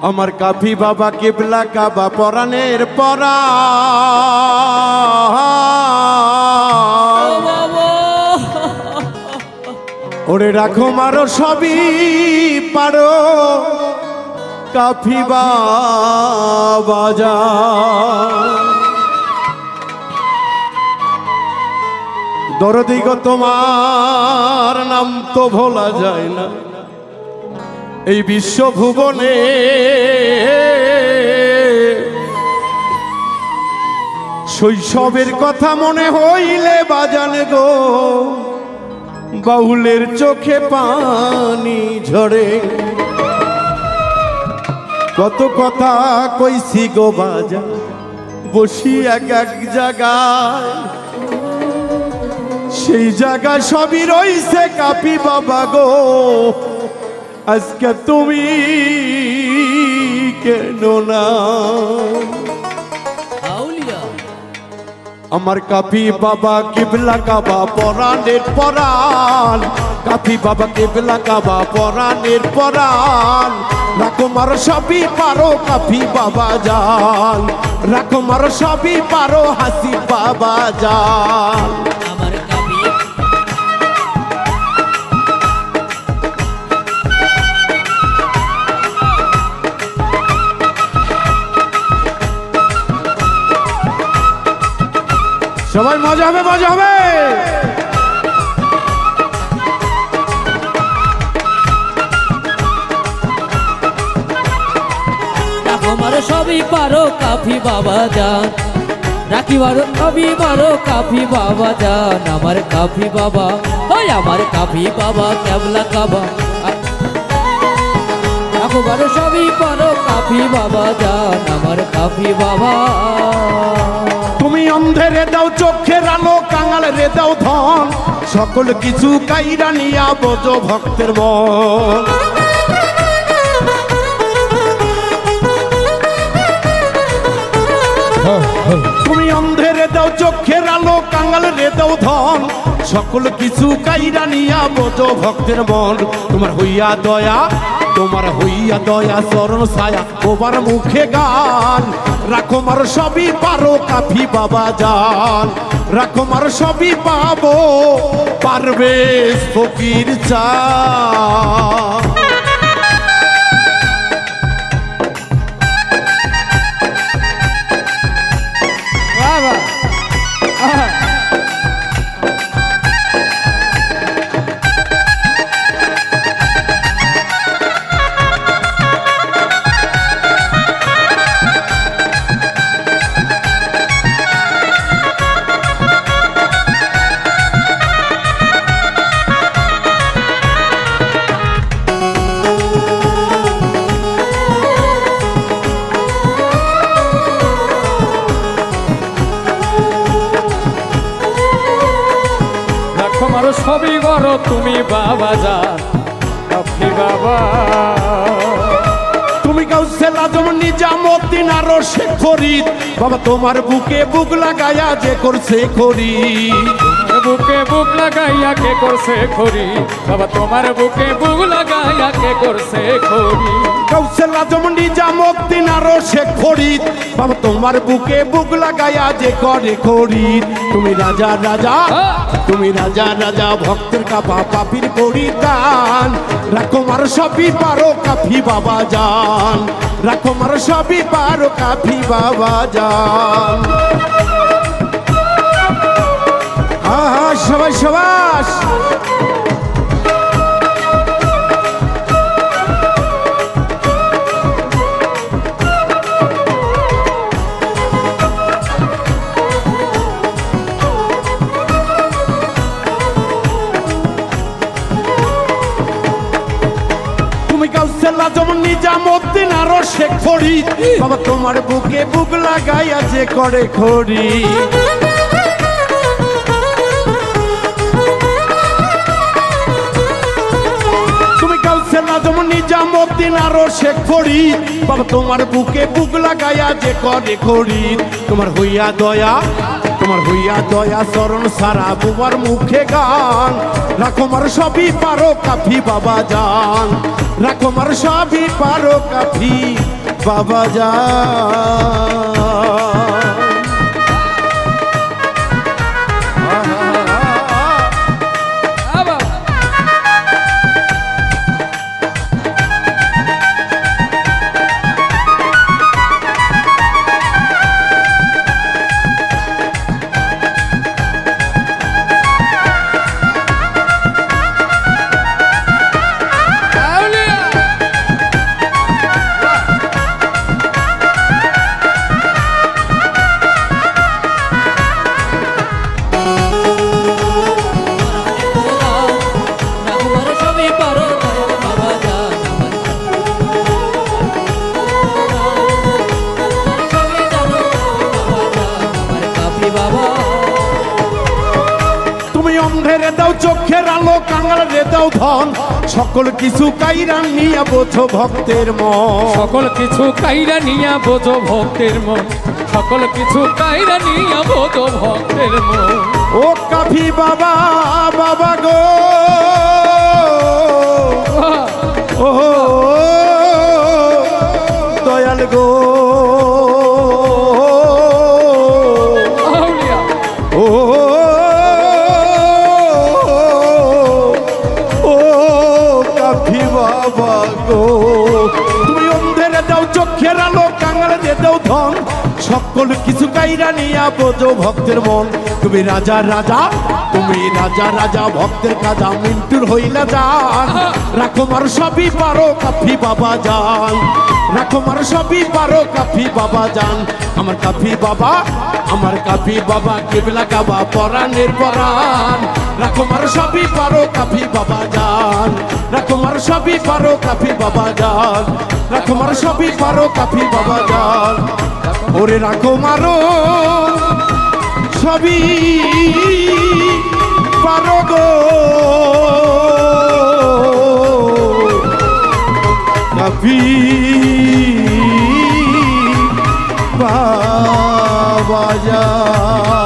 আমার কাফি বাবা কিবলা কাবা পরাণের পরা ওরে রাখো মারো সবই পারো কাফি বাবা যা দরদি গো তোমার নাম তো ভোলা যায় না এই বিশ্বভুবনে শৈশবের কথা মনে হইলে বাজান গো বাউলের চোখে পানি ঝরে কত কথা কইছি গো বাজান বসি এক এক জায়গায় সেই জায়গা সবই রইছে কাফি বাবা গো আজকে তুমি কেন না আমার কাফি বাবা কিবলা কাবা পরাণের পরাণ কাফি বাবা কিবলা কাবা পরাণের পরাণ রাখো মার সবই পারো কাফি বাবা জান রাখো মার সবই পারো হাসি বাবা জান সবাই মজা হবে মজা হবে আমার সবই পারো কাফি বাবা জান রাখি মারো সবই পারো কাফি বাবা জান আমার কাফি বাবা ওই আমার কাফি বাবা কেবলা কাবা রাখো মারো সবই পারো কাফি বাবা জান আমার কাফি বাবা তুমি অন্ধেরে দাও চোখের আলো কাঙাল রে দাও ধন সকল কিছু কাইরা নিয়া বোঝ ভক্তের মন তুমি অন্ধেরে দাও চোখের আলো কাঙাল রে দাও ধন সকল কিছু কাইরা নিয়া বোঝ ভক্তের মন তোমার হইয়া দয়া চরণ ছায়া ওবার মুখে গান রাখো মার সবই পারো কাফি বাবা জান রাখো মার সবই পাবো পারবে ফকির চা সবই করো তুমি বাবা জান কাফি বাবা তুমি কাউসেল আজম নিজামউদ্দিন আর শেখ ফরিদ বাবা তোমার বুকে বুক লাগায়া যে করছে খরিদ বুকে বুক লাগাইয়া কে করছে খরি বাবা তোমার বুকে বুক লাগাইয়া কে করছে খরি কাউসেল আজম নিজামউদ্দিন আর শেখ ফরিদ বাবা তোমার বুকে বুক লাগায়া যে করে খরিদ তুমি রাজা রাজা ভক্তের কাবা পাপির পরিদান রাখো মার সবই পারো কাফি বাবা জান রাখো মার সবই পারো কাফি বাবা জান সবাই সবাস যেমন নিজামউদ্দিন আর শেখ ফরিদ বাবা তোমার বুকে বুক লাগাইয়া যে করে খরিদ তুমি কাউসেল আজম নিজামউদ্দিন আর শেখ ফরিদ বাবা তোমার বুকে বুক লাগাইয়া যে করে খরিদ তোমার হইয়া তোমার হইয়া দয়া চরণ সারা বুবার মুখে গান রাখো মার সবই পারো কাফি বাবা জান রাখো মার সবই পারো কাফি বাবা জান অন্ধেরে দাও চোখের আলো কাঙাল রে দাও ধন সকল কিছু কাইরা নিয়া বোঝো ভক্তের মন সকল কিছু কাইরা নিয়া বোঝো ভক্তের মন সকল কিছু কাইরা নিয়া বোঝো ভক্তের মন ও কাফি বাবা বাবা গো ও দয়াল গো ও বাবা গো তুমি অন্ধেরে দাও চোখের আলো কাঙাল রে দাও ধন সকল কিছু কাইরা নিয়া বোঝো ভক্তের মন তুমি রাজা রাজা ভক্তের কাজা মিন্টুর হইলা যান রাখো মার সবই পারো কাফি বাবা জান রাখো মার সবই পারো কাফি বাবা জান আমার কাফি বাবা কিবলা কাবা পরাণের পরাণ রাখো মার সবই পারো কাফি বাবা জান রাখো মার সবই পারো কাফি বাবা জান রাখো মার সবই পারো কাফি বাবা জান ওরে রাখো মারো সবই পারো গো কাফি বাবা জান